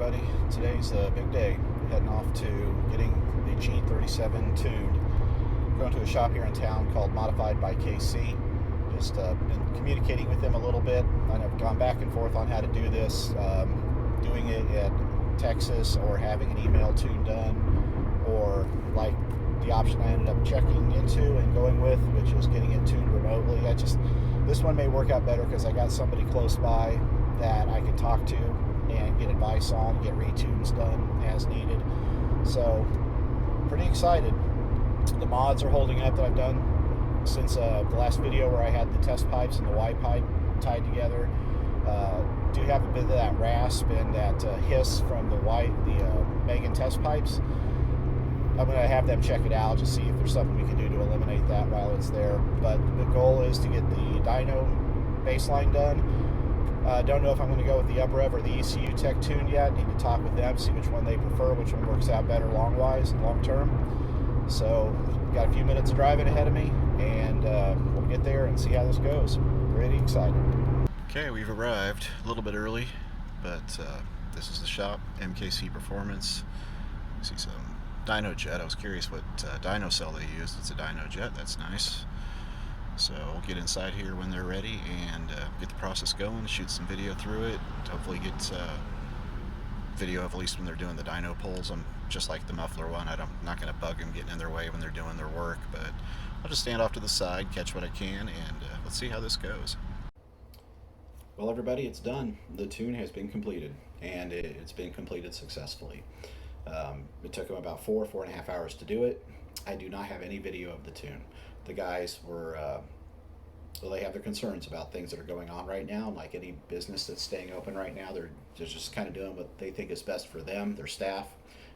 everybody. Today's a big day. Heading off to getting the G37 tuned. Going to a shop here in town called Modified by KC. Just been communicating with them a little bit. I've gone back and forth on how to do this, doing it at Texas or having an email tune done, or like the option I ended up checking into and going with, which is getting it tuned remotely. This one may work out better because I got somebody close by that I can talk to and get advice on, get retunes done as needed. So pretty excited. The mods are holding up that I've done since the last video where I had the test pipes and the Y pipe tied together. Do have a bit of that rasp and that hiss from the Megan test pipes. I'm going to have them check it out, just see if there's something we can do to eliminate that while it's there. But the goal is to get the Dyno baseline done. Don't know if I'm going to go with the UpRev or the ECU Tech tune yet. Need to talk with them, see which one they prefer, which one works out better long term. So got a few minutes of driving ahead of me, and we'll get there and see how this goes. Pretty excited. Okay, we've arrived a little bit early, but this is the shop, MKC Performance. See some Dyno jet. I was curious what Dyno cell they used. It's a Dyno jet. That's nice. So we'll get inside here when they're ready and get the process going, shoot some video through it, hopefully get video of at least when they're doing the dyno pulls. I'm just like the muffler one. I'm not going to bug them getting in their way when they're doing their work, but I'll just stand off to the side, catch what I can, and let's see how this goes. Well, everybody, it's done. The tune has been completed, and it's been completed successfully. It took them about 4.5 hours to do it. I do not have any video of the tune. The guys were, well, they have their concerns about things that are going on right now. Like any business that's staying open right now, they're just kind of doing what they think is best for them, their staff,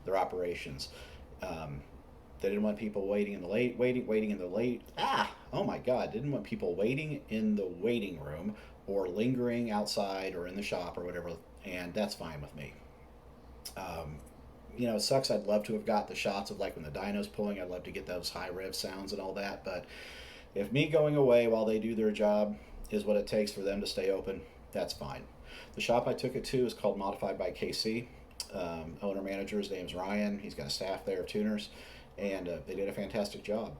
their operations. They didn't want people waiting in the didn't want people waiting in the waiting room or lingering outside or in the shop or whatever, and that's fine with me. You know, it sucks. I'd love to have got the shots of like when the dyno's pulling. I'd love to get those high rev sounds and all that. But if me going away while they do their job is what it takes for them to stay open, that's fine. The shop I took it to is called Modified by KC. Owner manager, his name's Ryan. He's got a staff there of tuners, and they did a fantastic job.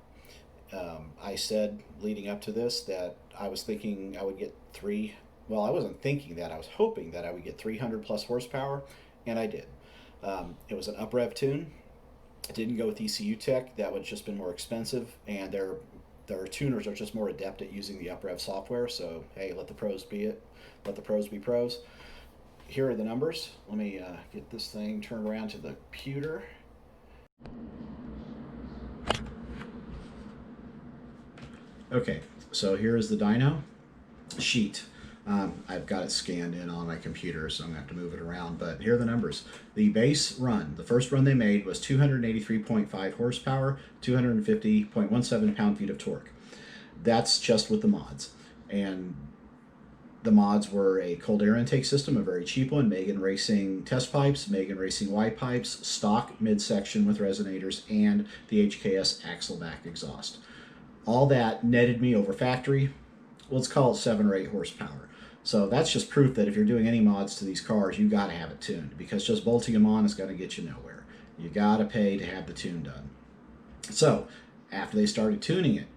I said leading up to this that I was thinking I would get I wasn't thinking that. I was hoping that I would get 300 plus horsepower, and I did. It was an UpRev tune. It didn't go with ECU Tech. That would have just been more expensive, and their tuners are just more adept at using the UpRev software. So hey, let the pros be it. Let the pros be pros. Here are the numbers. Let me get this thing turned around to the computer. Okay, so here is the dyno sheet. I've got it scanned in on my computer, so I'm going to have to move it around, but here are the numbers. The base run, the first run they made was 283.5 horsepower, 250.17 pound-feet of torque. That's just with the mods. And the mods were a cold air intake system, a very cheap one, Megan Racing test pipes, Megan Racing Y pipes, stock midsection with resonators, and the HKS Axleback exhaust. All that netted me over factory, let's call it 7 or 8 horsepower. So that's just proof that if you're doing any mods to these cars, you got to have it tuned, because just bolting them on is going to get you nowhere. You got to pay to have the tune done. So after they started tuning it,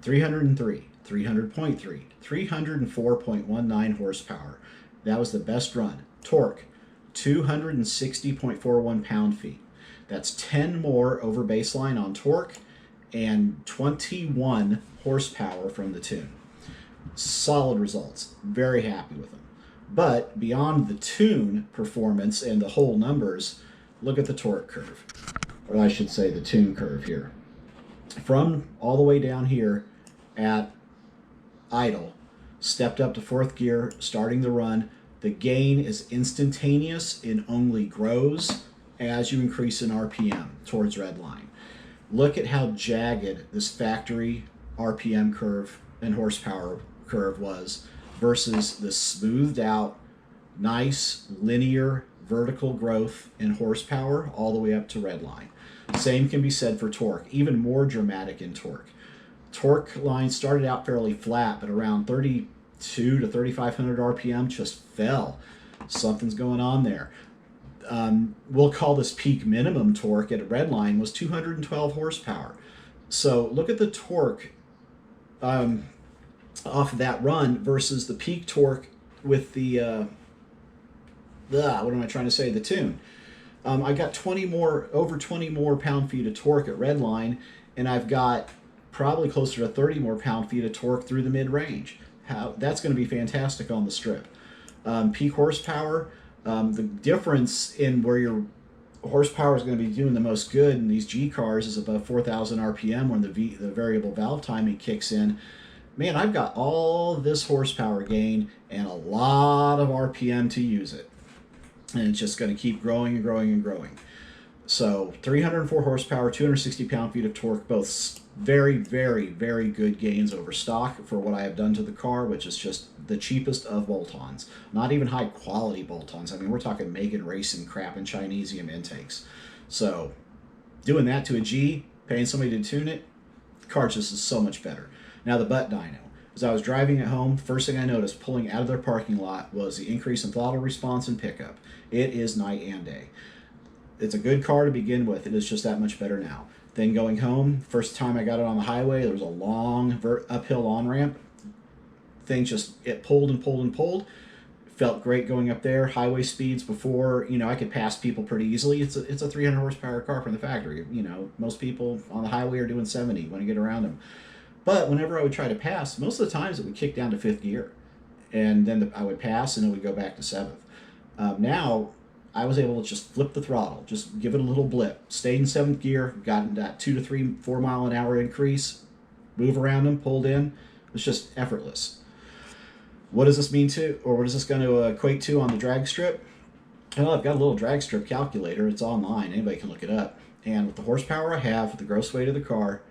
303, 300.3, 304.19 horsepower. That was the best run. Torque, 260.41 pound-feet. That's 10 more over baseline on torque and 21 horsepower from the tune. Solid results. Very happy with them. But beyond the tune performance and the whole numbers, look at the torque curve. Or I should say the tune curve here. From all the way down here at idle, stepped up to 4th gear, starting the run, the gain is instantaneous and only grows as you increase in RPM towards red line. Look at how jagged this factory RPM curve and horsepower curve was versus the smoothed out, nice, linear, vertical growth in horsepower all the way up to red line. Same can be said for torque, even more dramatic in torque. Torque line started out fairly flat, but around 32 to 3,500 RPM just fell. Something's going on there. we'll call this peak minimum torque at Redline, was 212 horsepower. So look at the torque off of that run versus the peak torque with the what am I trying to say? The tune. I got over 20 more pound-feet of torque at Redline, and I've got probably closer to 30 more pound-feet of torque through the mid-range. That's going to be fantastic on the strip. Peak horsepower, the difference in where your horsepower is going to be doing the most good in these G cars is above 4,000 RPM when the variable valve timing kicks in. Man, I've got all this horsepower gain and a lot of RPM to use it. And it's just going to keep growing and growing and growing. So 304 horsepower, 260 pound-feet of torque, both very, very, very good gains over stock for what I have done to the car, which is just the cheapest of bolt-ons. Not even high-quality bolt-ons. I mean, we're talking Megan Racing crap and Chinesium intakes. So doing that to a G, paying somebody to tune it, the car just is so much better. Now the butt dyno. As I was driving at home, first thing I noticed pulling out of their parking lot was the increase in throttle response and pickup. It is night and day. It's a good car to begin with. It is just that much better now. Then going home, first time I got it on the highway, there was a long uphill on-ramp. It pulled and pulled and pulled. Felt great going up there. Highway speeds before, I could pass people pretty easily. It's a 300 horsepower car from the factory. Most people on the highway are doing 70 when you get around them. But whenever I would try to pass, most of the times it would kick down to 5th gear. And then I would pass and it would go back to 7th. Now, I was able to just flip the throttle, just give it a little blip. Stayed in 7th gear, gotten that 2 to 3, 4 mile an hour increase, move around them, pulled in. It's just effortless. What does this mean what is this going to equate to on the drag strip? Well, I've got a little drag strip calculator. It's online. Anybody can look it up. And with the horsepower I have, with the gross weight of the car,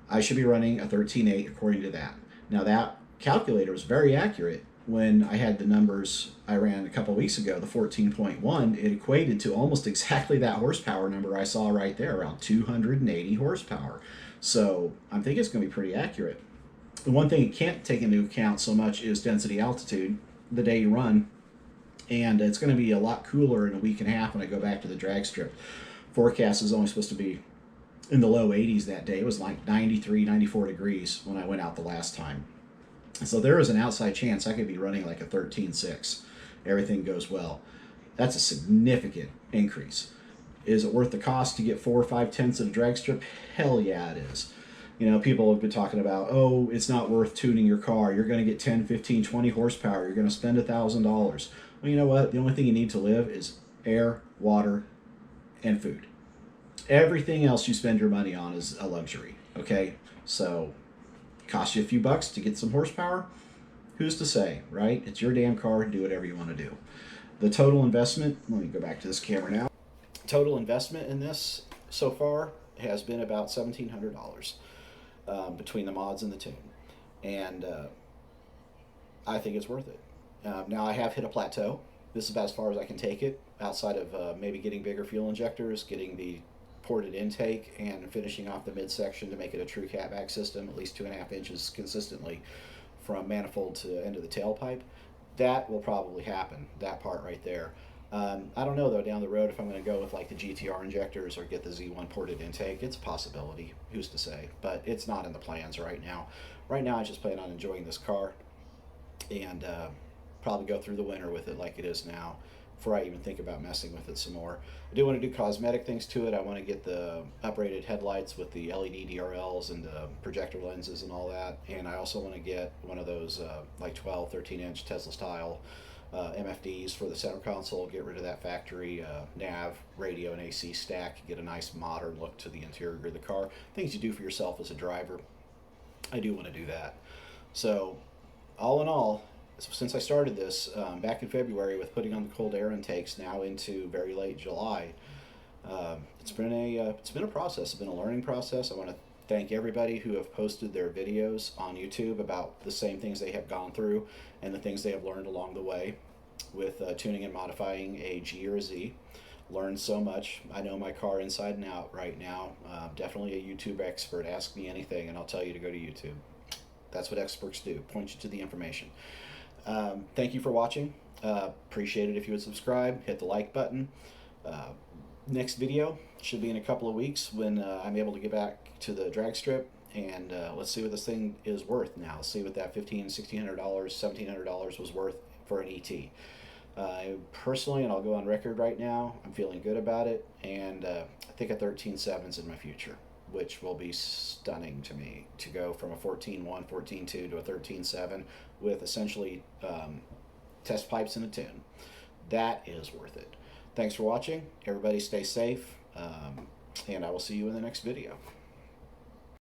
I should be running a 13.8 according to that. Now that calculator was very accurate. When I had the numbers I ran a couple weeks ago, the 14.1, it equated to almost exactly that horsepower number I saw right there, around 280 horsepower. So I'm thinking it's going to be pretty accurate. The one thing it can't take into account so much is density altitude the day you run. And it's going to be a lot cooler in a week and a half when I go back to the drag strip. Forecast is only supposed to be in the low 80s that day. It was like 93, 94 degrees when I went out the last time. So there is an outside chance I could be running like a 13.6. Everything goes well. That's a significant increase. Is it worth the cost to get 4 or 5 tenths of a drag strip? Hell yeah, it is. People have been talking about, oh, it's not worth tuning your car. You're going to get 10, 15, 20 horsepower. You're going to spend $1,000. Well, you know what? The only thing you need to live is air, water, and food. Everything else you spend your money on is a luxury, okay? So, cost you a few bucks to get some horsepower? Who's to say, right? It's your damn car. Do whatever you want to do. The total investment, let me go back to this camera now. Total investment in this so far has been about $1,700 between the mods and the tune. And I think it's worth it. Now I have hit a plateau. This is about as far as I can take it, outside of maybe getting bigger fuel injectors, getting the ported intake, and finishing off the midsection to make it a true catback system, at least 2.5 inches consistently from manifold to end of the tailpipe. That will probably happen, that part right there. I don't know though down the road if I'm going to go with like the GTR injectors or get the Z1 ported intake. It's a possibility, who's to say, but it's not in the plans right now. Right now I just plan on enjoying this car and probably go through the winter with it like it is now before I even think about messing with it some more. I do want to do cosmetic things to it. I want to get the uprated headlights with the LED DRLs and the projector lenses and all that, and I also want to get one of those like 12, 13-inch Tesla style MFDs for the center console, get rid of that factory nav, radio, and AC stack, get a nice modern look to the interior of the car. Things you do for yourself as a driver. I do want to do that. So all in all, since I started this back in February with putting on the cold air intakes now into very late July, it's been a process. It's been a learning process. I want to thank everybody who have posted their videos on YouTube about the same things they have gone through and the things they have learned along the way with tuning and modifying a G or a Z. Learned so much. I know my car inside and out right now. Definitely a YouTube expert. Ask me anything and I'll tell you to go to YouTube. That's what experts do, point you to the information. Thank you for watching. Appreciate it if you would subscribe, hit the like button. Next video should be in a couple of weeks when I'm able to get back to the drag strip, and let's see what this thing is worth now. Let's see what that $1,500, $1,600, $1,700 was worth for an ET. Personally, and I'll go on record right now, I'm feeling good about it, and I think a 13.7 is in my future, which will be stunning to me, to go from a 14.1, 14.2 to a 13.7 with essentially test pipes and a tune. That is worth it. Thanks for watching. Everybody stay safe, and I will see you in the next video.